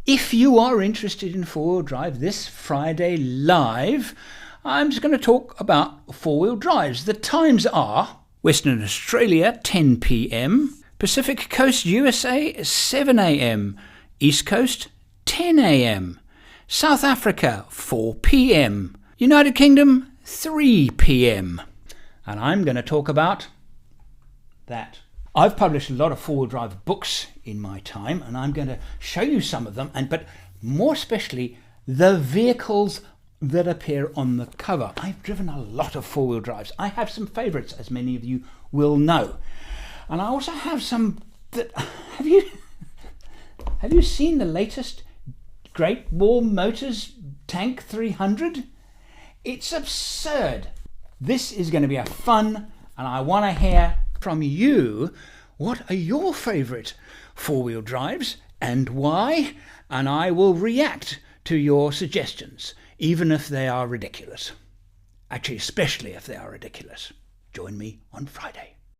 If you are interested in four-wheel drive this Friday live, I'm just going to talk about four-wheel drives. The times are Western Australia 10 p.m, Pacific Coast USA 7 a.m, East Coast 10 a.m, South Africa 4 p.m, United Kingdom 3 p.m. And I'm going to talk about that. I've published a lot of four-wheel drive books in my time, and I'm going to show you some of them, but more especially the vehicles that appear on the cover. I've driven a lot of four-wheel drives. I have some favorites, as many of you will know. And I also have some that... Have you seen the latest Great Wall Motors Tank 300? It's absurd. This is going to be a fun, and I want to hear from you, what are your favourite four-wheel drives and why? And I will react to your suggestions, even if they are ridiculous. Actually, especially if they are ridiculous. Join me on Friday.